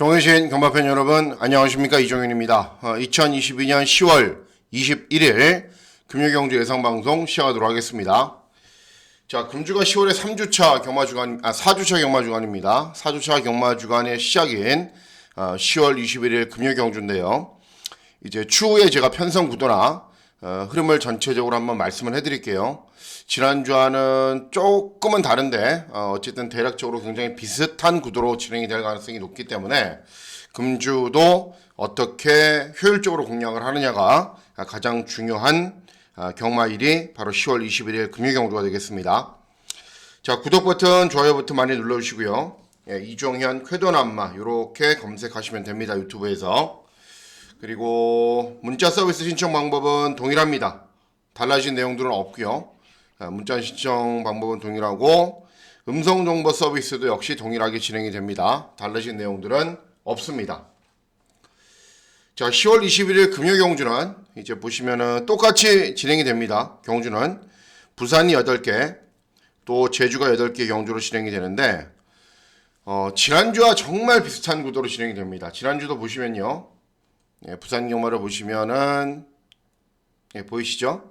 정의신 경마팬 여러분 안녕하십니까, 이종윤입니다. 2022년 10월 21일 금요경주 예상방송 시작하도록 하겠습니다. 자, 금주가 10월의 3주차 경마주간, 4주차 경마주간입니다. 4주차 경마주간의 시작인 10월 21일 금요경주인데요. 이제 추후에 제가 편성 구도나 흐름을 전체적으로 한번 말씀을 해드릴게요. 지난주와는 조금은 다른데 어쨌든 대략적으로 굉장히 비슷한 구도로 진행이 될 가능성이 높기 때문에 금주도 어떻게 효율적으로 공략을 하느냐가 가장 중요한 경마일이 바로 10월 21일 금요경주가 되겠습니다. 자, 구독 버튼, 좋아요 버튼 많이 눌러주시고요. 이종현 쾌도남마 이렇게 검색하시면 됩니다, 유튜브에서. 그리고 문자 서비스 신청 방법은 동일합니다. 달라진 내용들은 없고요. 문자 신청 방법은 동일하고 음성 정보 서비스도 역시 동일하게 진행이 됩니다. 달라진 내용들은 없습니다. 자, 10월 21일 금요 경주는 이제 보시면은 똑같이 진행이 됩니다. 경주는 부산이 8개, 또 제주가 8개 경주로 진행이 되는데 지난주와 정말 비슷한 구도로 진행이 됩니다. 지난주도 보시면요. 부산 경마를 보시면은 보이시죠?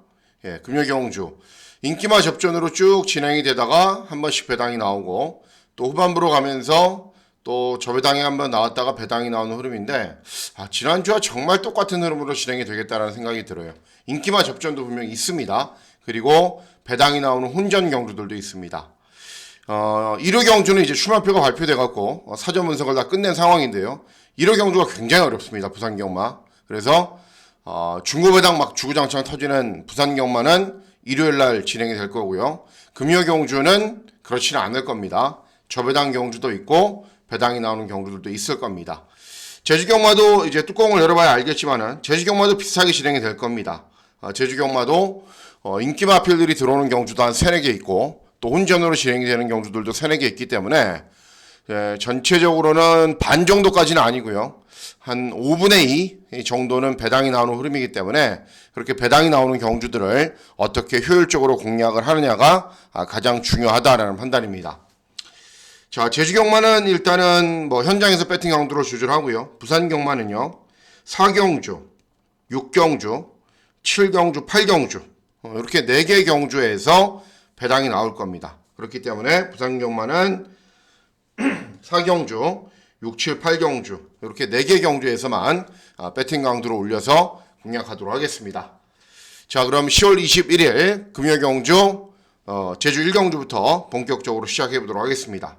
금요 경주 인기마 접전으로 쭉 진행이 되다가 한 번씩 배당이 나오고 또 후반부로 가면서 또 저배당이 한 번 나왔다가 배당이 나오는 흐름인데 지난주와 정말 똑같은 흐름으로 진행이 되겠다라는 생각이 들어요. 인기마 접전도 분명히 있습니다. 그리고 배당이 나오는 혼전 경주들도 있습니다. 1호 경주는 이제 출마표가 발표돼 갖고 사전 분석을 다 끝낸 상황인데요. 1호 경주가 굉장히 어렵습니다. 부산 경마. 그래서 중고배당 막 주구장창 터지는 부산 경마는 일요일 날 진행이 될 거고요. 금요 경주는 그렇지는 않을 겁니다. 저배당 경주도 있고 배당이 나오는 경주들도 있을 겁니다. 제주 경마도 이제 뚜껑을 열어봐야 알겠지만은 제주 경마도 비슷하게 진행이 될 겁니다. 제주 경마도 인기 마필들이 들어오는 경주도 한 3-4개 있고 또 혼전으로 진행이 되는 경주들도 3-4개 있기 때문에 전체적으로는 반 정도까지는 아니고요. 한 5분의 2 정도는 배당이 나오는 흐름이기 때문에 그렇게 배당이 나오는 경주들을 어떻게 효율적으로 공략을 하느냐가 가장 중요하다라는 판단입니다. 자, 제주 경마는 일단은 현장에서 배팅 강도로 조절하고요. 부산 경마는요. 4경주, 6경주, 7경주, 8경주 이렇게 4개 경주에서 배당이 나올 겁니다. 그렇기 때문에 부산 경마는 4경주, 6, 7, 8경주 이렇게 4개 경주에서만 배팅 강도를 올려서 공략하도록 하겠습니다. 자, 그럼 10월 21일 금요 경주 제주 1경주부터 본격적으로 시작해 보도록 하겠습니다.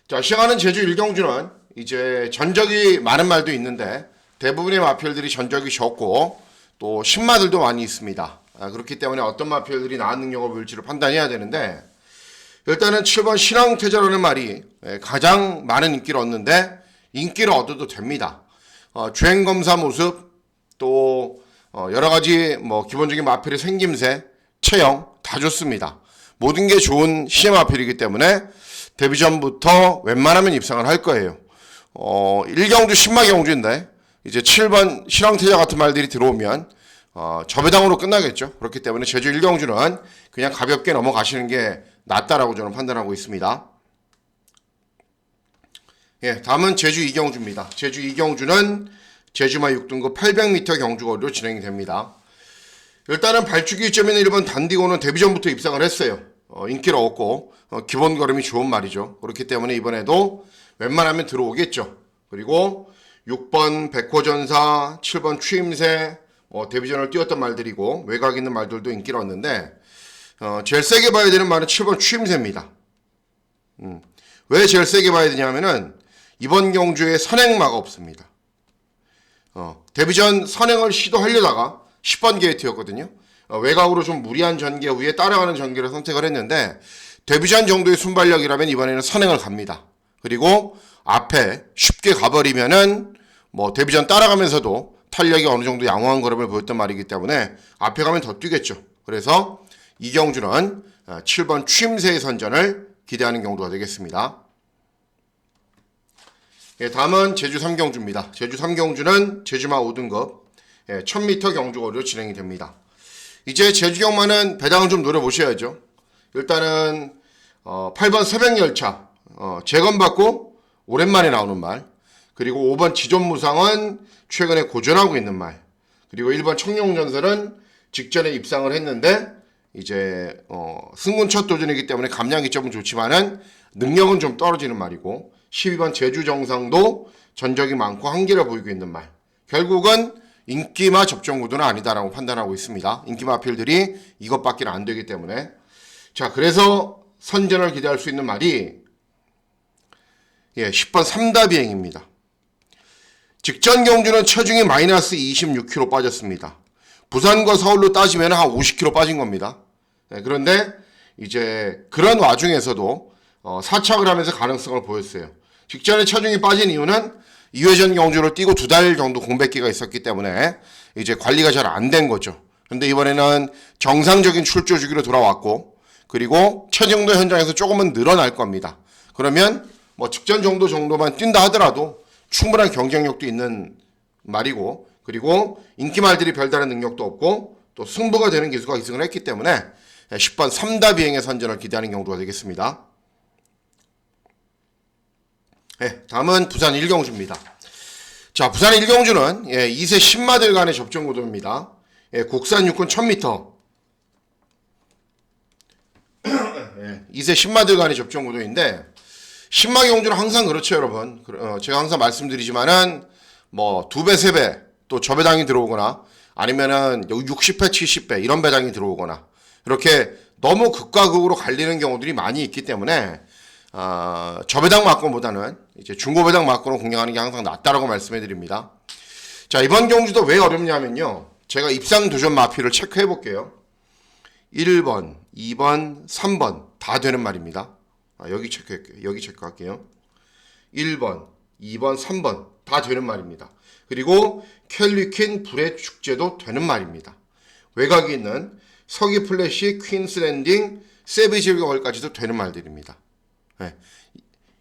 자, 시작하는 제주 1경주는 이제 전적이 많은 말도 있는데 대부분의 마필들이 전적이 적고 또 신마들도 많이 있습니다. 그렇기 때문에 어떤 마필들이 나은 능력을 보일지를 판단해야 되는데 일단은 7번 신앙태자라는 말이 가장 많은 인기를 얻는데 인기를 얻어도 됩니다. 주행검사 모습 또 여러가지 기본적인 마필의 생김새, 체형 다 좋습니다. 모든 게 좋은 시의 마필이기 때문에 데뷔전부터 웬만하면 입상을 할 거예요. 1경주 신마 경주인데 이제 7번 신앙태자 같은 말들이 들어오면 저배당으로 끝나겠죠. 그렇기 때문에 제주 1경주는 그냥 가볍게 넘어가시는 게 낫다라고 저는 판단하고 있습니다. 다음은 제주 2경주입니다. 제주 2경주는 제주마 6등급 800m 경주거리로 진행이 됩니다. 일단은 발주기 점인 1번 단디고는 데뷔전부터 입상을 했어요. 인기를 얻고 기본 걸음이 좋은 말이죠. 그렇기 때문에 이번에도 웬만하면 들어오겠죠. 그리고 6번 백호전사, 7번 추임새 데뷔전을 뛰었던 말들이고 외곽 있는 말들도 인기를 얻는데 제일 세게 봐야 되는 말은 7번 추임새입니다. 왜 제일 세게 봐야 되냐면은 이번 경주에 선행마가 없습니다. 데뷔전 선행을 시도하려다가 10번 게이트였거든요. 외곽으로 좀 무리한 전개 후에 따라가는 전개를 선택을 했는데 데뷔전 정도의 순발력이라면 이번에는 선행을 갑니다. 그리고 앞에 쉽게 가버리면은 데뷔전 따라가면서도 탄력이 어느 정도 양호한 걸음을 보였던 말이기 때문에 앞에 가면 더 뛰겠죠. 그래서 이 경주는 7번 추임새의 선전을 기대하는 경주가 되겠습니다. 다음은 제주 3경주입니다. 제주 3경주는 제주마 5등급 1000m 경주거리로 진행이 됩니다. 이제 제주 경마는 배당을 좀 노려보셔야죠. 일단은 8번 새벽열차 재건받고 오랜만에 나오는 말 그리고 5번 지존무상은 최근에 고전하고 있는 말. 그리고 1번 청룡전설은 직전에 입상을 했는데 이제 승군 첫 도전이기 때문에 감량 기점은 좋지만은 능력은 좀 떨어지는 말이고 12번 제주정상도 전적이 많고 한계를 보이고 있는 말. 결국은 인기마 접종 구도는 아니다라고 판단하고 있습니다. 인기마 필들이 이것밖에 안 되기 때문에. 자, 그래서 선전을 기대할 수 있는 말이 10번 삼다비행입니다. 직전 경주는 체중이 마이너스 26kg 빠졌습니다. 부산과 서울로 따지면 한 50kg 빠진 겁니다. 그런데 이제 그런 와중에서도 사착을 하면서 가능성을 보였어요. 직전에 체중이 빠진 이유는 2회전 경주를 뛰고 2달 정도 공백기가 있었기 때문에 이제 관리가 잘 안 된 거죠. 근데 이번에는 정상적인 출조 주기로 돌아왔고, 그리고 체중도 현장에서 조금은 늘어날 겁니다. 그러면 뭐 직전 정도만 뛴다 하더라도 충분한 경쟁력도 있는 말이고, 그리고 인기말들이 별다른 능력도 없고 또 승부가 되는 기수가 기승을 했기 때문에 10번 삼다비행의 선전을 기대하는 경우가 되겠습니다. 다음은 부산 1경주입니다. 자, 부산 1경주는 2세 10마들 간의 접종 구도입니다. 국산 육군 1000m 2세 10마들 간의 접종 구도인데, 10마 경주는 항상 그렇죠, 여러분. 제가 항상 말씀드리지만은 뭐 2배, 3배 또 저 배당이 들어오거나 아니면은 60배, 70배 이런 배당이 들어오거나 이렇게 너무 극과 극으로 갈리는 경우들이 많이 있기 때문에 저 배당 막권보다는 이제 중고 배당 막권을 공략하는 게 항상 낫다라고 말씀해 드립니다. 자, 이번 경주도 왜 어렵냐면요, 제가 입상 도전 마피를 체크해 볼게요. 1번, 2번, 3번 다 되는 말입니다. 여기 체크할게요. 여기 체크할게요. 1번, 2번, 3번 다 되는 말입니다. 그리고 켈리퀸 불의 축제도 되는 말입니다. 외곽이 있는 서기 플래시, 퀸스 랜딩, 세비지 걸까지도 되는 말들입니다.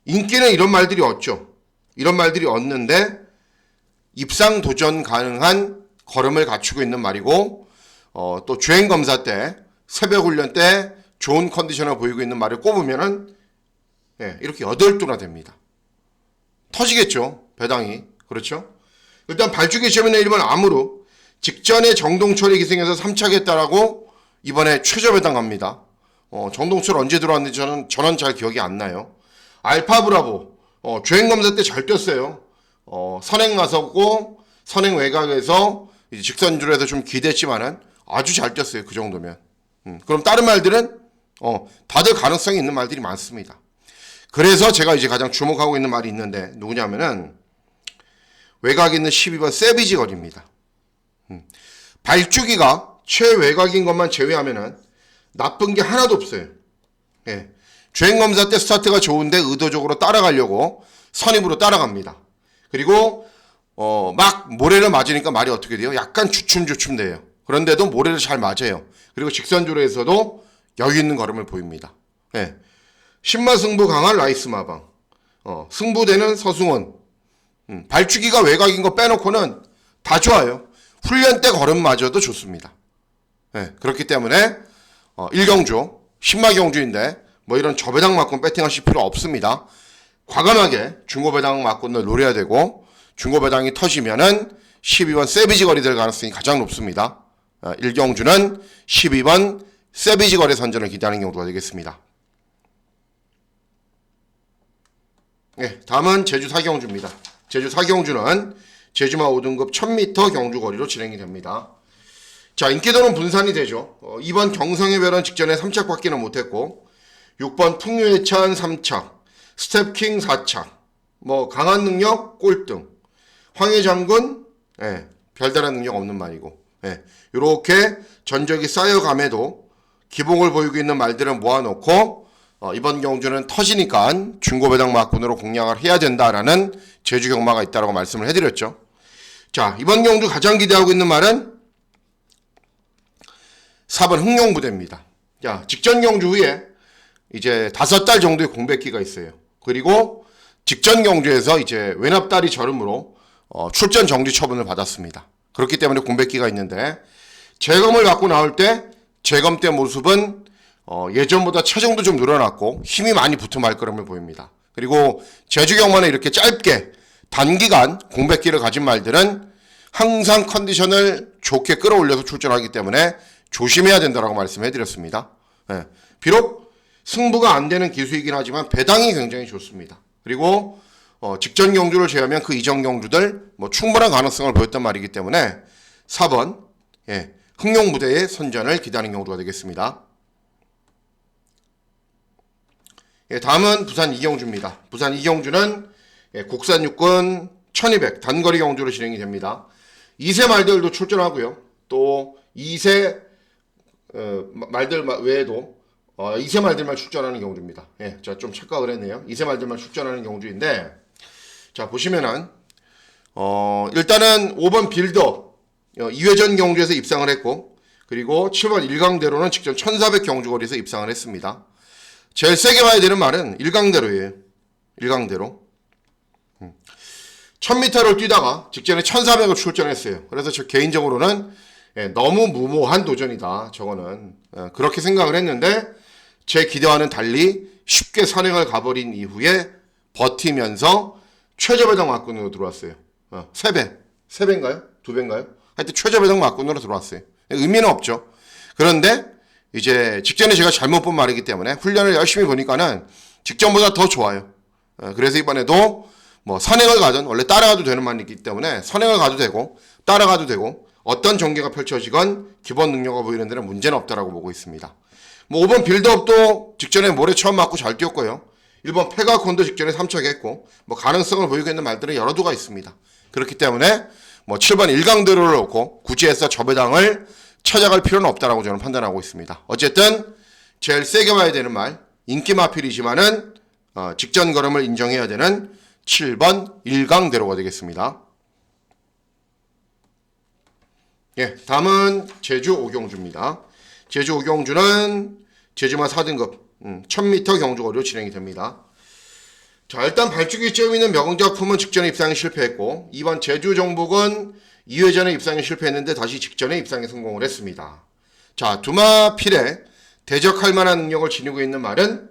인기는 이런 말들이 없죠. 이런 말들이 없는데 입상 도전 가능한 걸음을 갖추고 있는 말이고, 또 주행 검사 때, 새벽 훈련 때 좋은 컨디션을 보이고 있는 말을 꼽으면은 이렇게 8두나 됩니다. 터지겠죠, 배당이. 그렇죠? 일단 발주기 시험에는 1번 암으로 직전에 정동철이 기승해서 3착했다라고 이번에 최저 배당 갑니다. 정동철 언제 들어왔는지 저는 잘 기억이 안 나요. 알파 브라보 주행 검사 때 잘 뛰었어요. 선행 나섰고 선행 외곽에서 이제 직선주로해서 좀 기댔지만은 아주 잘 뛰었어요. 그 정도면. 그럼 다른 말들은 다들 가능성이 있는 말들이 많습니다. 그래서 제가 이제 가장 주목하고 있는 말이 있는데 누구냐면은 외곽에 있는 12번 세비지 거리입니다. 발주기가 최외곽인 것만 제외하면은 나쁜 게 하나도 없어요. 주행검사 때 스타트가 좋은데 의도적으로 따라가려고 선입으로 따라갑니다. 그리고 막 모래를 맞으니까 말이 어떻게 돼요? 약간 주춤주춤 돼요. 그런데도 모래를 잘 맞아요. 그리고 직선주로에서도 여유 있는 걸음을 보입니다. 신마 승부 강한 라이스 마방, 승부되는 서승원, 발주기가 외곽인 거 빼놓고는 다 좋아요. 훈련 때 걸음마저도 좋습니다. 그렇기 때문에 1경주, 10마 경주인데 뭐 이런 저배당 맞고 배팅하실 필요 없습니다. 과감하게 중고배당 맞고는 노려야 되고, 중고배당이 터지면은 12번 세비지 거리 될 가능성이 가장 높습니다. 1경주는 12번 세비지 거리 선전을 기대하는 경우가 되겠습니다. 다음은 제주 4경주입니다. 제주 4경주는 제주마 5등급 1000m 경주 거리로 진행이 됩니다. 자, 인기도는 분산이 되죠. 2번 경성의 별은 직전에 3착밖에는 못했고, 6번 풍류해찬 3착, 스텝킹 4착, 뭐 강한 능력 꼴등, 황해장군 별다른 능력 없는 말이고, 이렇게 전적이 쌓여감에도 기복을 보이고 있는 말들을 모아놓고 이번 경주는 터지니까 중고배당 막군으로 공략을 해야 된다라는 제주 경마가 있다라고 말씀을 해드렸죠. 자, 이번 경주 가장 기대하고 있는 말은 4번 흥룡부대입니다. 자, 직전 경주 후에 이제 5달 정도의 공백기가 있어요. 그리고 직전 경주에서 이제 외납다리 저름으로 출전 정지 처분을 받았습니다. 그렇기 때문에 공백기가 있는데, 재검을 갖고 나올 때 재검 때 모습은 예전보다 체중도 좀 늘어났고 힘이 많이 붙은 말걸음을 보입니다. 그리고 제주 경마는 이렇게 짧게 단기간 공백기를 가진 말들은 항상 컨디션을 좋게 끌어올려서 출전하기 때문에 조심해야 된다고 말씀해 드렸습니다. 예, 비록 승부가 안 되는 기수이긴 하지만 배당이 굉장히 좋습니다. 그리고 직전 경주를 제외하면 그 이전 경주들 충분한 가능성을 보였단 말이기 때문에 4번 흥룡부대의 선전을 기다리는 경주가 되겠습니다. 다음은 부산 이경주입니다. 부산 이경주는 국산 육군 1200 단거리 경주로 진행이 됩니다. 2세 말들도 출전하고요. 또 2세 말들 외에도 2세 말들만 출전하는 경주입니다. 자, 좀 착각을 했네요. 2세 말들만 출전하는 경주인데, 자, 보시면은, 일단은 5번 빌더, 2회전 경주에서 입상을 했고, 그리고 7번 일강대로는 직전 1400 경주거리에서 입상을 했습니다. 제일 세게 봐야 되는 말은 일강대로예요. 일강대로. 1000m를 뛰다가 직전에 1400을 출전했어요. 그래서 저 개인적으로는 너무 무모한 도전이다. 저거는. 그렇게 생각을 했는데 제 기대와는 달리 쉽게 산행을 가버린 이후에 버티면서 최저배당 막군으로 들어왔어요. 3배. 3배인가요? 2배인가요? 하여튼 최저배당 막군으로 들어왔어요. 의미는 없죠. 그런데 이제 직전에 제가 잘못 본 말이기 때문에 훈련을 열심히 보니까는 직전보다 더 좋아요. 그래서 이번에도 선행을 가든 원래 따라가도 되는 말이기 때문에 선행을 가도 되고 따라가도 되고 어떤 전개가 펼쳐지건 기본 능력을 보이는 데는 문제는 없다라고 보고 있습니다. 5번 빌드업도 직전에 모래 처음 맞고 잘 뛰었고요. 1번 페가콘도 직전에 3척 했고 가능성을 보이고 있는 말들은 여러 두가 있습니다. 그렇기 때문에 7번 일강대로를 놓고 굳이 해서 저배당을 찾아갈 필요는 없다라고 저는 판단하고 있습니다. 어쨌든 제일 세게 봐야 되는 말 인기 마필이지만은 직전 걸음을 인정해야 되는 7번 일강대로가 되겠습니다. 다음은 제주 오경주입니다. 제주 오경주는 제주마 4등급 1000m 경주거리로 진행이 됩니다. 자, 일단 발주기 쯤 있는 명작품은 직전에 입상에 실패했고 2번 제주 정복은 2회전에 입상에 실패했는데 다시 직전에 입상에 성공을 했습니다. 자, 두마필에 대적할 만한 능력을 지니고 있는 말은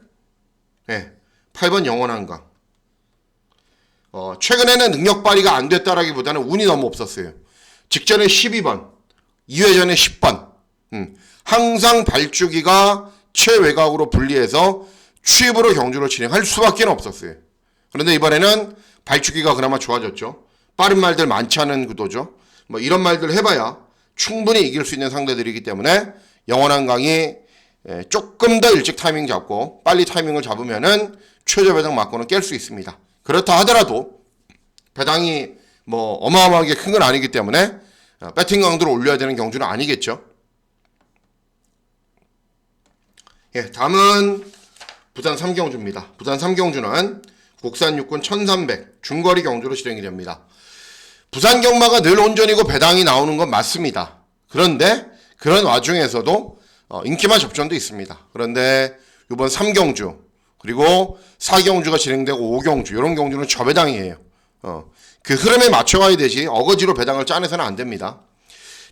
8번 영원한강. 최근에는 능력 발휘가 안 됐다라기보다는 운이 너무 없었어요. 직전에 12번, 2회전에 10번. 항상 발주기가 최외곽으로 분리해서 추입으로 경주를 진행할 수밖에 없었어요. 그런데 이번에는 발주기가 그나마 좋아졌죠. 빠른 말들 많지 않은 구도죠. 이런 말들 해봐야 충분히 이길 수 있는 상대들이기 때문에 영원한 강이 조금 더 일찍 타이밍 잡고 빨리 타이밍을 잡으면은 최저 배당 맞고는 깰 수 있습니다. 그렇다 하더라도 배당이 어마어마하게 큰 건 아니기 때문에 배팅 강도를 올려야 되는 경주는 아니겠죠. 다음은 부산 3경주입니다. 부산 3경주는 국산 육군 1300 중거리 경주로 진행이 됩니다. 부산 경마가 늘 온전이고 배당이 나오는 건 맞습니다. 그런데 그런 와중에서도 인기만 접전도 있습니다. 그런데 이번 3경주 그리고 4경주가 진행되고 5경주 이런 경주는 저배당이에요. 그 흐름에 맞춰가야 되지 어거지로 배당을 짜내서는 안 됩니다.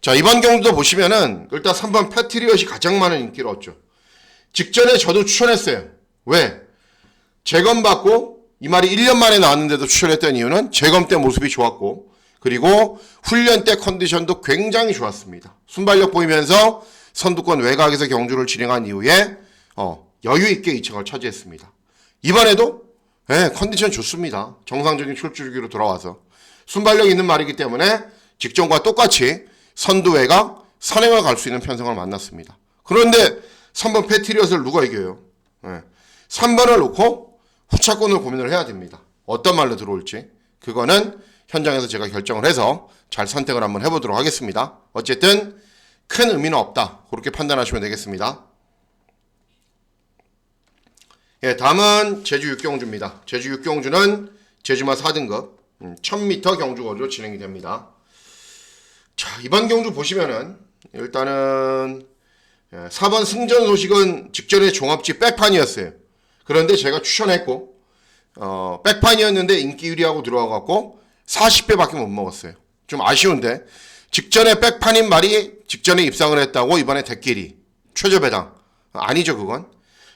자, 이번 경주도 보시면은 일단 3번 패트리엇이 가장 많은 인기를 얻죠. 직전에 저도 추천했어요. 왜? 재검받고 이 말이 1년 만에 나왔는데도 추천했던 이유는 재검 때 모습이 좋았고 그리고 훈련 때 컨디션도 굉장히 좋았습니다. 순발력 보이면서 선두권 외곽에서 경주를 진행한 이후에 여유 있게 2층을 차지했습니다. 이번에도 컨디션 좋습니다. 정상적인 출주 주기로 돌아와서 순발력 있는 말이기 때문에 직전과 똑같이 선두 외곽 선행을 갈 수 있는 편성을 만났습니다. 그런데 3번 패트리엇을 누가 이겨요? 3번을 놓고 후차권을 고민을 해야 됩니다. 어떤 말로 들어올지 그거는 현장에서 제가 결정을 해서 잘 선택을 한번 해보도록 하겠습니다. 어쨌든 큰 의미는 없다. 그렇게 판단하시면 되겠습니다. 다음은 제주 육경주입니다. 제주 육경주는 제주마 4등급 1000m 경주거리로 진행이 됩니다. 자, 이번 경주 보시면은 일단은 4번 승전 소식은 직전에 종합지 백판이었어요. 그런데 제가 추천했고 백판이었는데 인기 유리하고 들어와갖고 40배밖에 못 먹었어요. 좀 아쉬운데 직전에 백판인 말이 직전에 입상을 했다고 이번에 대끼리 최저 배당 아니죠. 그건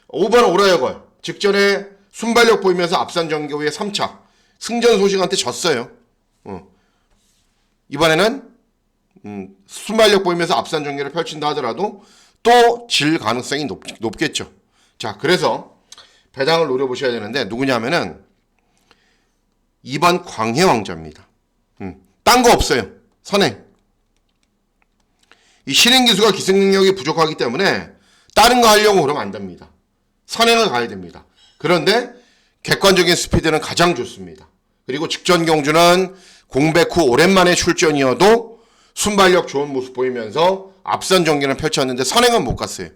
5번 오라여걸 직전에 순발력 보이면서 앞선 전개 후에 3차 승전 소식한테 졌어요. 이번에는 순발력 보이면서 앞선 전개를 펼친다 하더라도 또 질 가능성이 높겠죠. 자, 그래서 배당을 노려보셔야 되는데 누구냐면은 2번 광해왕자입니다. 딴 거 없어요. 선행. 이 실행기수가 기승능력이 부족하기 때문에 다른 거 하려고 그러면 안 됩니다. 선행을 가야 됩니다. 그런데 객관적인 스피드는 가장 좋습니다. 그리고 직전 경주는 공백 후 오랜만에 출전이어도 순발력 좋은 모습 보이면서 앞선 전개는 펼쳤는데 선행은 못 갔어요.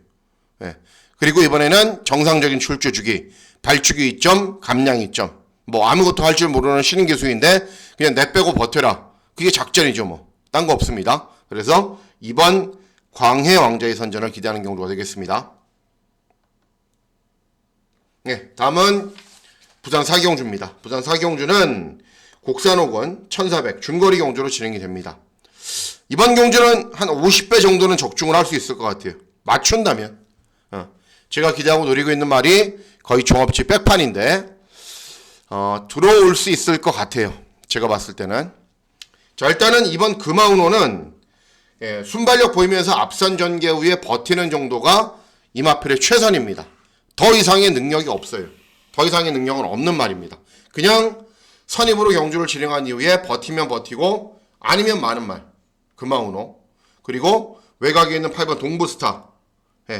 예. 그리고 이번에는 정상적인 출주 주기, 발주기 이점, 감량 이점. 뭐 아무것도 할 줄 모르는 신인 기수인데 그냥 내빼고 버텨라. 그게 작전이죠 뭐. 딴 거 없습니다. 그래서 이번 광해 왕자의 선전을 기대하는 경우가 되겠습니다. 네, 다음은 부산 사기경주입니다. 부산 사기경주는 곡산호건 1400 중거리 경주로 진행이 됩니다. 이번 경주는 한 50배 정도는 적중을 할 수 있을 것 같아요. 맞춘다면. 제가 기대하고 노리고 있는 말이 거의 종합치 백판인데 들어올 수 있을 것 같아요. 제가 봤을 때는. 자, 일단은 이번 금화운호는 순발력 보이면서 앞선 전개 후에 버티는 정도가 이마필의 최선입니다. 더 이상의 능력이 없어요. 더 이상의 능력은 없는 말입니다. 그냥 선입으로 경주를 진행한 이후에 버티면 버티고 아니면 마는 말. 금화운호. 그리고 외곽에 있는 8번 동부스타.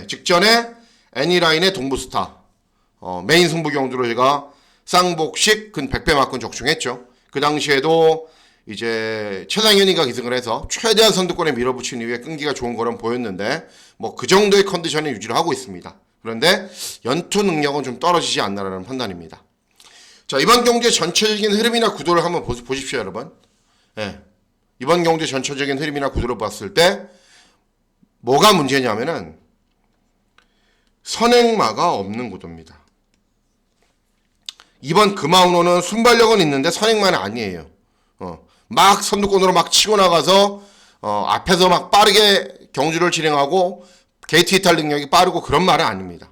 직전에 애니라인의 동부스타. 메인 승부 경주로 제가 쌍복식 근 100배 맞군 적중했죠. 그 당시에도 이제 최상현이가 기승을 해서 최대한 선두권에 밀어붙인 이후에 끈기가 좋은 거는 보였는데 뭐 그 정도의 컨디션을 유지를 하고 있습니다. 그런데 연투 능력은 좀 떨어지지 않나라는 판단입니다. 자, 이번 경주의 전체적인 흐름이나 구도를 한번 보십시오, 여러분. 이번 경주의 전체적인 흐름이나 구도를 봤을 때 뭐가 문제냐면은 선행마가 없는 구도입니다. 이번 금화운호는 순발력은 있는데 선행마는 아니에요. 막 선두권으로 막 치고 나가서 앞에서 막 빠르게 경주를 진행하고 게이트 이탈 능력이 빠르고 그런 말은 아닙니다.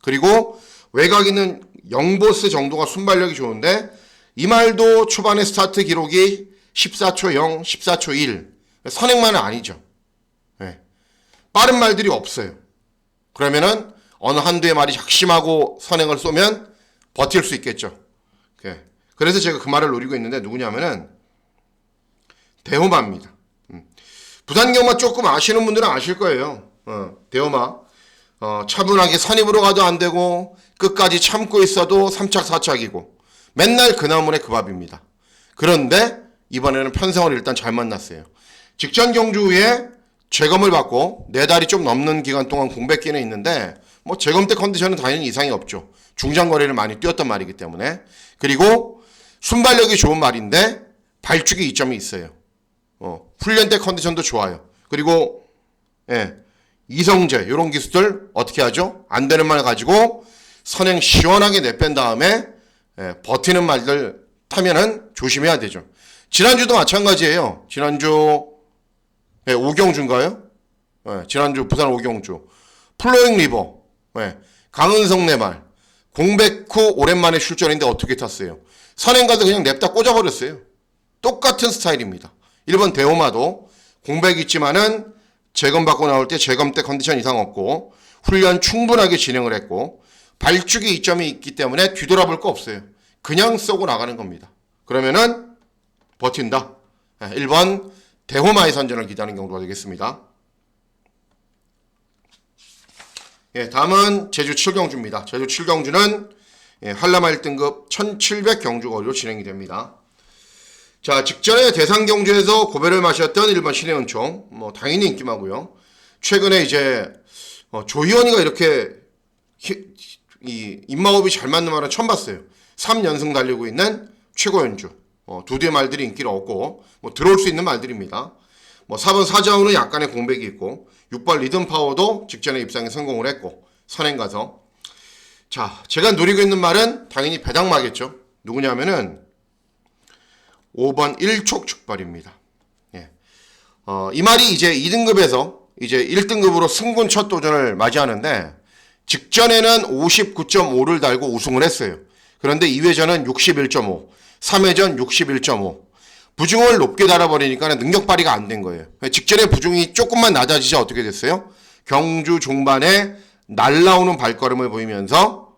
그리고 외곽 있는 0보스 정도가 순발력이 좋은데 이 말도 초반에 스타트 기록이 14초 0, 14초 1 선행만은 아니죠. 빠른 말들이 없어요. 그러면은 어느 한두의 말이 작심하고 선행을 쏘면 버틸 수 있겠죠. 그래서 제가 그 말을 노리고 있는데 누구냐면은 대호마입니다. 부산경마 조금 아시는 분들은 아실 거예요. 대호마. 차분하게 선입으로 가도 안 되고 끝까지 참고 있어도 3착 4착이고 맨날 그나물의 그 밥입니다. 그런데 이번에는 편성을 일단 잘 만났어요. 직전 경주 후에 재검을 받고 4달이 좀 넘는 기간 동안 공백기는 있는데 뭐 재검 때 컨디션은 당연히 이상이 없죠. 중장거리를 많이 뛰었단 말이기 때문에. 그리고 순발력이 좋은 말인데 발주기 이점이 있어요. 훈련 때 컨디션도 좋아요. 그리고 이성재 이런 기수들 어떻게 하죠? 안 되는 말 가지고 선행 시원하게 내뺀 다음에 버티는 말들 타면은 조심해야 되죠. 지난주도 마찬가지예요. 지난주 오경주인가요? 지난주 부산 오경주 플로잉 리버 강은성 내말 공백 후 오랜만에 출전인데 어떻게 탔어요? 선행 가서 그냥 냅다 꽂아버렸어요. 똑같은 스타일입니다. 1번 대호마도 공백 있지만은 재검 받고 나올 때 재검 때 컨디션 이상 없고 훈련 충분하게 진행을 했고 발주기 이점이 있기 때문에 뒤돌아볼 거 없어요. 그냥 쏘고 나가는 겁니다. 그러면은 버틴다. 1번 대호마의 선전을 기대하는 경우가 되겠습니다. 다음은 제주 7경주입니다. 제주 7경주는 한라마 1등급 1700 경주거리로 진행이 됩니다. 자, 직전에 대상 경주에서 고배를 마셨던 1번 신혜은총, 뭐 당연히 인기마고요. 최근에 이제 조희원이가 이렇게 이 입마호흡이 잘 맞는 말은 처음 봤어요. 3연승 달리고 있는 최고 연주. 두 대의 말들이 인기를 얻고 뭐 들어올 수 있는 말들입니다. 뭐 4번 사자우는 약간의 공백이 있고 6번 리듬 파워도 직전에 입상에 성공을 했고 선행 가서 자, 제가 노리고 있는 말은 당연히 배당마겠죠. 누구냐면은 5번 일촉즉발입니다. 이 말이 이제 2등급에서 이제 1등급으로 승군 첫 도전을 맞이하는데 직전에는 59.5를 달고 우승을 했어요. 그런데 2회전은 61.5, 3회전 61.5. 부중을 높게 달아버리니까 능력 발휘가 안 된 거예요. 직전에 부중이 조금만 낮아지자 어떻게 됐어요? 경주 종반에 날라오는 발걸음을 보이면서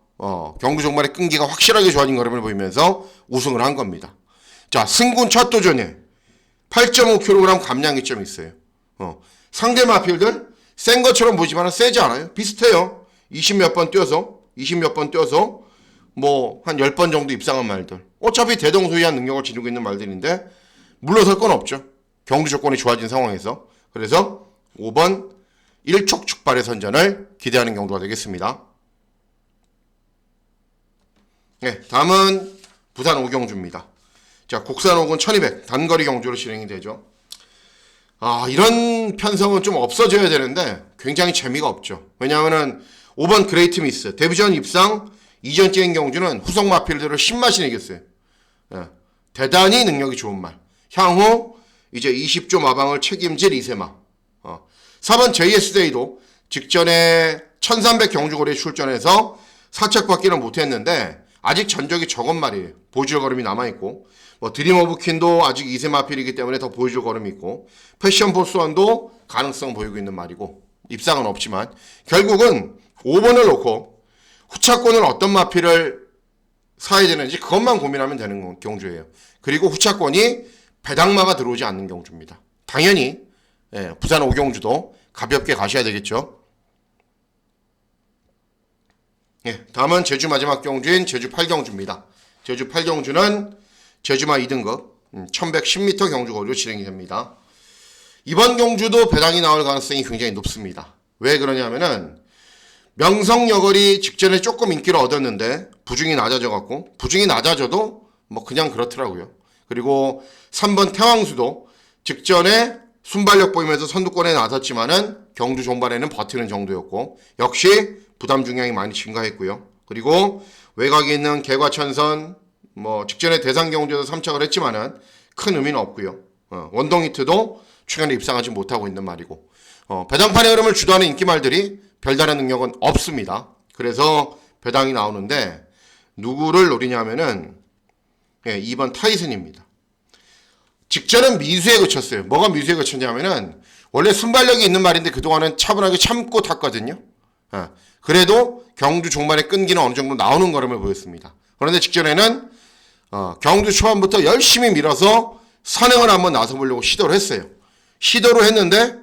경주 종반의 끈기가 확실하게 좋아진 걸음을 보이면서 우승을 한 겁니다. 자, 승군 첫 도전에 8.5kg 감량이점이 있어요. 상대 마필들 센 것처럼 보이지만 세지 않아요. 비슷해요. 20몇 번 뛰어서 뭐 한 10번 정도 입상한 말들. 어차피 대동소이한 능력을 지니고 있는 말들인데 물러설 건 없죠. 경주 조건이 좋아진 상황에서. 그래서 5번 일촉즉발의 선전을 기대하는 경주가 되겠습니다. 네, 다음은 부산 오경주입니다. 자, 국산 5군 1200 단거리 경주로 진행이 되죠. 이런 편성은 좀 없어져야 되는데 굉장히 재미가 없죠. 왜냐하면은 5번 그레이트 미스 데뷔전 입상 이전 째인 경주는 후속 마필들을 신맛이 내겼어요. 예, 대단히 능력이 좋은 말. 향후 이제 20조 마방을 책임질 이세마. 4번 JS데이도 직전에 1300 경주거리에 출전해서 사책받기는 못했는데 아직 전적이 적은 말이에요. 보여줄 걸음이 남아있고 뭐 드림 오브 퀸도 아직 2세 마필이기 때문에 더 보여줄 걸음이 있고 패션 포스원도 가능성 보이고 있는 말이고 입상은 없지만 결국은 5번을 놓고 후차권을 어떤 마필을 사야 되는지 그것만 고민하면 되는 경주예요. 그리고 후차권이 배당마가 들어오지 않는 경주입니다. 당연히 부산 오경주도 가볍게 가셔야 되겠죠. 다음은 제주 마지막 경주인 제주 8경주입니다. 제주 8경주는 제주마 2등급 1110m 경주거리로 진행이 됩니다. 이번 경주도 배당이 나올 가능성이 굉장히 높습니다. 왜 그러냐면은 명성여걸이 직전에 조금 인기를 얻었는데 부중이 낮아져갖고 부중이 낮아져도 뭐 그냥 그렇더라고요. 그리고 3번 태왕수도 직전에 순발력 보이면서 선두권에 나섰지만은 경주 종반에는 버티는 정도였고 역시 부담 중량이 많이 증가했고요. 그리고 외곽에 있는 개과천선 뭐 직전에 대상 경주에서 3착을 했지만은 큰 의미는 없고요. 원동히트도 최근에 입상하지 못하고 있는 말이고 배당판의 흐름을 주도하는 인기말들이 별다른 능력은 없습니다. 그래서 배당이 나오는데 누구를 노리냐면은 2번 타이슨입니다. 직전은 미수에 그쳤어요. 뭐가 미수에 그쳤냐면은 원래 순발력이 있는 말인데 그동안은 차분하게 참고 탔거든요. 그래도 경주 종반의 끈기는 어느 정도 나오는 걸음을 보였습니다. 그런데 직전에는 경주 초반부터 열심히 밀어서 선행을 한번 나서보려고 시도를 했어요. 시도를 했는데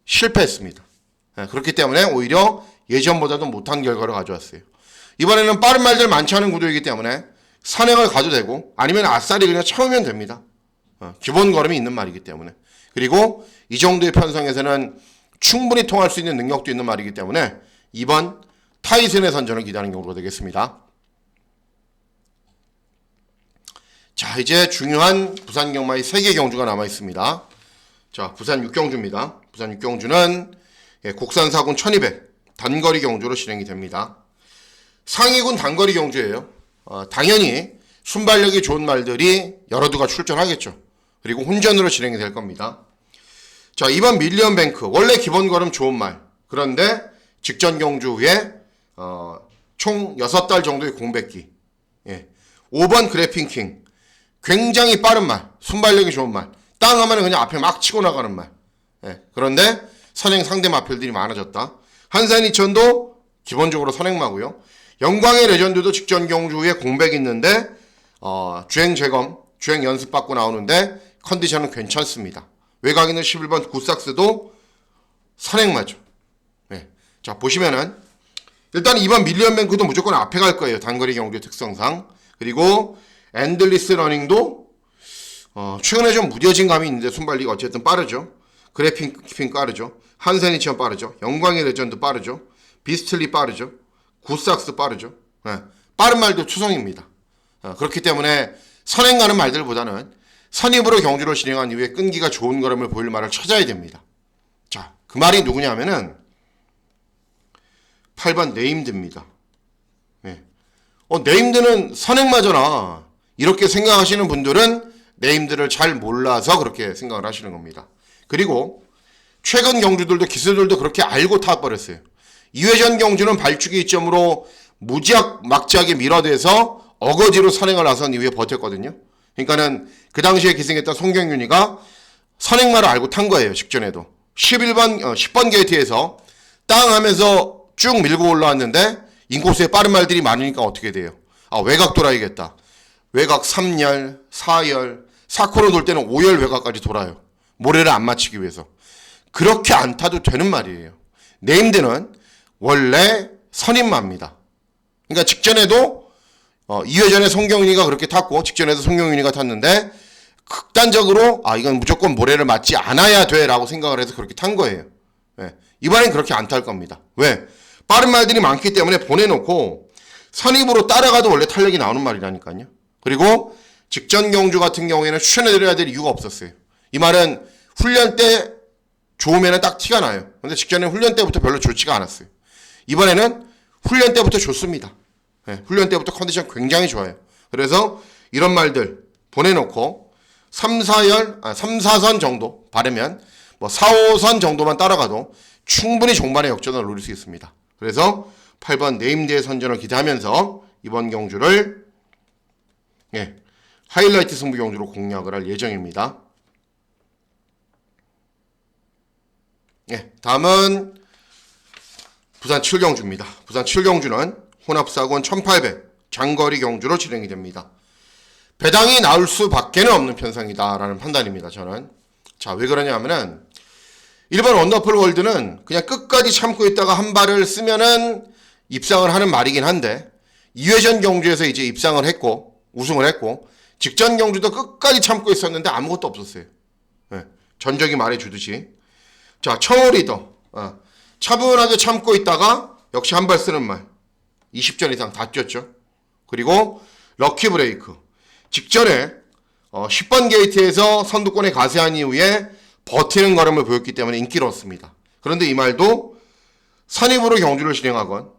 실패했습니다. 그렇기 때문에 오히려 예전보다도 못한 결과를 가져왔어요. 이번에는 빠른 말들 많지 않은 구도이기 때문에 선행을 가도 되고 아니면 아싸리 그냥 참으면 됩니다. 기본 걸음이 있는 말이기 때문에. 그리고 이 정도의 편성에서는 충분히 통할 수 있는 능력도 있는 말이기 때문에 2번 타이슨의 선전을 기대하는 경우가 되겠습니다. 자, 이제 중요한 부산 경마의 3개 경주가 남아 있습니다. 자, 부산 6경주입니다. 부산 6경주는 국산 4군 1200 단거리 경주로 진행이 됩니다. 상위군 단거리 경주예요. 당연히 순발력이 좋은 말들이 여러 두가 출전하겠죠. 그리고 혼전으로 진행이 될 겁니다. 자, 2번 밀리언 뱅크 원래 기본 걸음 좋은 말. 그런데 직전 경주 후에 총 6달 정도의 공백기. 5번 그래핑킹 굉장히 빠른 말, 순발력이 좋은 말. 땅 하면 그냥 앞에 막 치고 나가는 말. 그런데 선행 상대 마필들이 많아졌다. 한산이천도 기본적으로 선행마고요. 영광의 레전드도 직전 경주 후에 공백이 있는데 주행 재검, 주행 연습 받고 나오는데 컨디션은 괜찮습니다. 외곽에 있는 11번 굿삭스도 선행마죠. 자, 보시면은 일단 2번 밀리언 뱅크도 무조건 앞에 갈 거예요. 단거리 경주의 특성상. 그리고 엔들리스 러닝도 최근에 좀 무뎌진 감이 있는데 순발리가 어쨌든 빠르죠. 그래핑 빠르죠. 한센이치언 빠르죠. 영광의 레전드 빠르죠. 비스틀리 빠르죠. 굿삭스 빠르죠. 빠른 말도 투성입니다. 그렇기 때문에 선행 가는 말들보다는 선입으로 경주를 진행한 이후에 끈기가 좋은 걸음을 보일 말을 찾아야 됩니다. 자, 그 말이 누구냐면은 8번 네임드입니다. 네임드는 선행마잖아. 이렇게 생각하시는 분들은 네임드를 잘 몰라서 그렇게 생각을 하시는 겁니다. 그리고 최근 경주들도 기수들도 그렇게 알고 타버렸어요. 2회전 경주는 발축이 이점으로 무지막 막지하게 밀어대서 어거지로 선행을 나선 이후에 버텼거든요. 그러니까는 그 당시에 기승했던 송경윤이가 선행마를 알고 탄 거예요. 직전에도 10번 게이트에서 땅 하면서 쭉 밀고 올라왔는데 인코스에 빠른 말들이 많으니까 어떻게 돼요? 외곽 돌아야겠다. 외곽 3열, 4열, 4코너 돌 때는 5열 외곽까지 돌아요. 모래를 안 맞추기 위해서. 그렇게 안 타도 되는 말이에요. 네임드는 원래 선임마입니다. 그러니까 직전에도 2회 전에 송경윤이가 그렇게 탔고 직전에도 송경윤이가 탔는데 극단적으로 이건 무조건 모래를 맞지 않아야 돼 라고 생각을 해서 그렇게 탄 거예요. 네. 이번엔 그렇게 안 탈 겁니다. 왜? 빠른 말들이 많기 때문에 보내놓고 선입으로 따라가도 원래 탄력이 나오는 말이라니까요. 그리고 직전 경주 같은 경우에는 추천해드려야 될 이유가 없었어요. 이 말은 훈련 때 좋으면 딱 티가 나요. 근데 직전에 훈련 때부터 별로 좋지가 않았어요. 이번에는 훈련 때부터 좋습니다. 네, 훈련 때부터 컨디션 굉장히 좋아요. 그래서 이런 말들 보내놓고 3, 4선 정도 바르면 4, 5선 정도만 따라가도 충분히 종반의 역전을 노릴 수 있습니다. 그래서 8번 네임드의 선전을 기대하면서 이번 경주를 하이라이트 승부 경주로 공략을 할 예정입니다. 다음은 부산 7경주입니다. 부산 7경주는 혼합사군 1800 장거리 경주로 진행이 됩니다. 배당이 나올 수밖에 없는 편성이다라는 판단입니다. 저는. 자, 왜 그러냐면은 1번 원더풀 월드는 그냥 끝까지 참고 있다가 한 발을 쓰면은 입상을 하는 말이긴 한데 2회전 경주에서 이제 입상을 했고 우승을 했고 직전 경주도 끝까지 참고 있었는데 아무것도 없었어요. 전적이 말해주듯이. 자, 청호 리더 차분하게 참고 있다가 역시 한 발 쓰는 말 20전 이상 다 뛰었죠. 그리고 럭키 브레이크 직전에 10번 게이트에서 선두권에 가세한 이후에 버티는 걸음을 보였기 때문에 인기를 얻습니다. 그런데 이 말도 선입으로 경주를 진행하건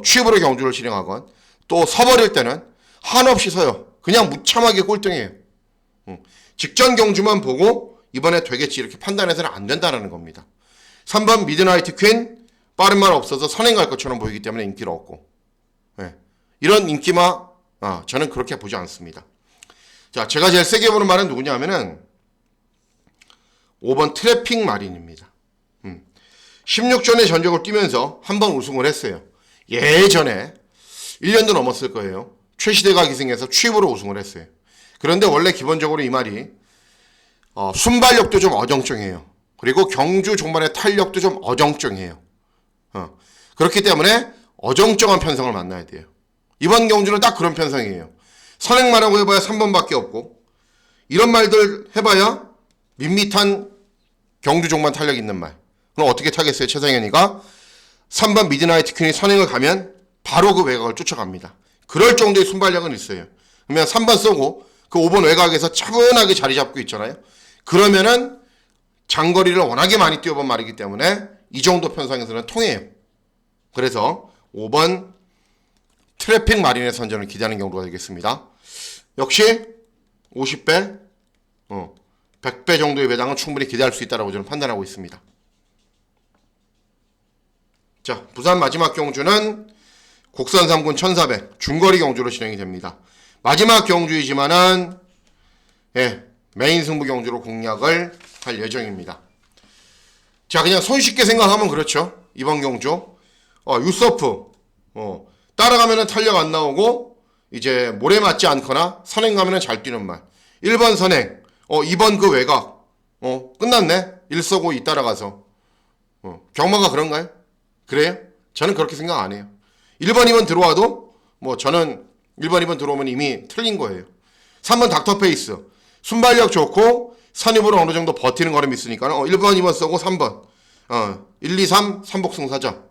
취입으로 경주를 진행하건 또 서버릴 때는 한없이 서요. 그냥 무참하게 꼴등해요. 직전 경주만 보고 이번에 되겠지 이렇게 판단해서는 안 된다는 겁니다. 3번 미드나이트 퀸 빠른 말 없어서 선행 갈 것처럼 보이기 때문에 인기를 얻고 이런 인기마 저는 그렇게 보지 않습니다. 자, 제가 제일 세게 보는 말은 누구냐 하면은 5번 트래픽 마린입니다. 16전의 전적을 뛰면서 한 번 우승을 했어요. 예전에 1년도 넘었을 거예요. 최시대가 기승해서 취입으로 우승을 했어요. 그런데 원래 기본적으로 이 말이 순발력도 좀 어정쩡해요. 그리고 경주 종반의 탄력도 좀 어정쩡해요. 그렇기 때문에 어정쩡한 편성을 만나야 돼요. 이번 경주는 딱 그런 편성이에요. 선행만 하고 해봐야 3번밖에 없고 이런 말들 해봐야 밋밋한 경주 종반 탄력 있는 말. 그럼 어떻게 타겠어요? 최상현이가 3번 미드나이트 퀸이 선행을 가면 바로 그 외곽을 쫓아갑니다. 그럴 정도의 순발력은 있어요. 그러면 3번 쏘고 그 5번 외곽에서 차분하게 자리 잡고 있잖아요. 그러면은 장거리를 워낙에 많이 뛰어본 말이기 때문에 이 정도 편성에서는 통해요. 그래서 5번 트래픽 마린의 선전을 기대하는 경우가 되겠습니다. 역시 50배, 100배 정도의 배당은 충분히 기대할 수 있다고 저는 판단하고 있습니다. 자, 부산 마지막 경주는 곡선 3군 1400 중거리 경주로 진행이 됩니다. 마지막 경주이지만은 메인 승부 경주로 공략을 할 예정입니다. 자, 그냥 손쉽게 생각하면 그렇죠. 이번 경주 유서프 따라가면은 탄력 안 나오고 이제 모래 맞지 않거나 선행 가면은 잘 뛰는 말. 1번 선행 2번 그 외곽 끝났네. 1서고 2 따라가서 경마가 그런가요? 그래요? 저는 그렇게 생각 안 해요. 1번 2번 들어와도 저는 1번 2번 들어오면 이미 틀린 거예요. 3번 닥터페이스 순발력 좋고 선입으로 어느 정도 버티는 걸음이 있으니까 1번 2번 쏘고 3번 1, 2, 3 삼복승사자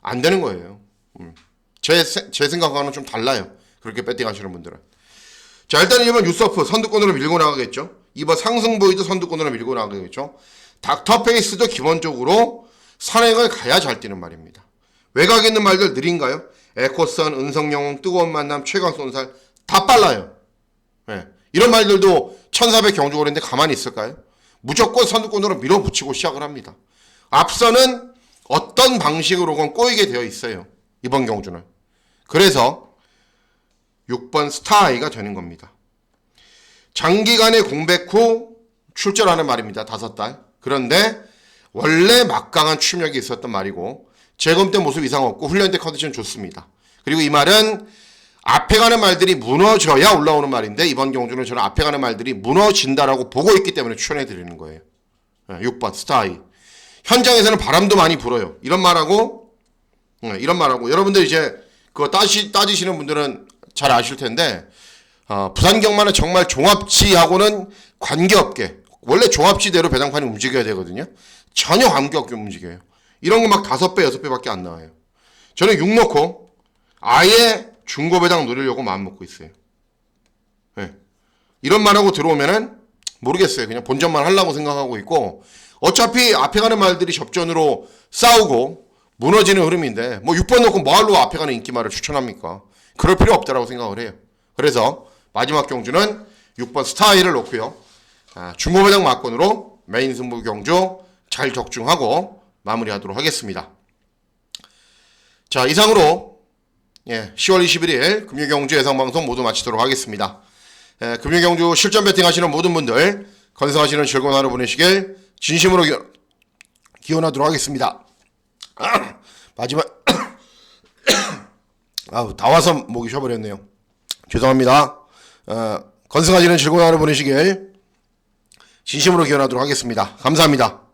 안 되는 거예요. 제 생각과는 좀 달라요. 그렇게 배팅 하시는 분들은. 자, 일단 1번 유서프 선두권으로 밀고 나가겠죠. 2번 상승보이도 선두권으로 밀고 나가겠죠. 닥터페이스도 기본적으로 선행을 가야 잘 뛰는 말입니다. 외곽에 있는 말들 느린가요? 에코선, 은성영웅, 뜨거운 만남, 최강쏜살 다 빨라요. 이런 말들도 1400 경주거리인데 가만히 있을까요? 무조건 선두권으로 밀어붙이고 시작을 합니다. 앞서는 어떤 방식으로건 꼬이게 되어 있어요. 이번 경주는. 그래서 6번 스타아이가 되는 겁니다. 장기간의 공백 후 출전하는 말입니다. 5달. 그런데 원래 막강한 추력이 있었던 말이고 재검 때 모습 이상 없고 훈련 때 컨디션 좋습니다. 그리고 이 말은 앞에 가는 말들이 무너져야 올라오는 말인데 이번 경주는 저는 앞에 가는 말들이 무너진다라고 보고 있기 때문에 추천해 드리는 거예요. 6번 스타이. 현장에서는 바람도 많이 불어요. 이런 말하고 여러분들 이제 그거 따지시는 분들은 잘 아실 텐데 부산 경마는 정말 종합지하고는 관계없게 원래 종합지대로 배당판이 움직여야 되거든요. 전혀 관계없게 움직여요. 이런 거 막 5배, 6배밖에 안 나와요. 저는 6 넣고 아예 중고 배당 노리려고 마음 먹고 있어요. 네. 이런 말하고 들어오면은 모르겠어요. 그냥 본전만 하려고 생각하고 있고 어차피 앞에 가는 말들이 접전으로 싸우고 무너지는 흐름인데 뭐 6번 넣고 뭐하러 앞에 가는 인기말을 추천합니까? 그럴 필요 없다라고 생각을 해요. 그래서 마지막 경주는 6번 스타일을 놓고요. 중고 배당 막권으로 메인 승부 경주 잘 적중하고 마무리하도록 하겠습니다. 자, 이상으로 10월 21일 금요경주 예상방송 모두 마치도록 하겠습니다. 금요경주 실전 배팅 하시는 모든 분들 건승하시는 즐거운 하루 보내시길 진심으로 기원하도록 하겠습니다. 마지막 다 와서 목이 쉬어버렸네요. 죄송합니다. 건승하시는 즐거운 하루 보내시길 진심으로 기원하도록 하겠습니다. 감사합니다.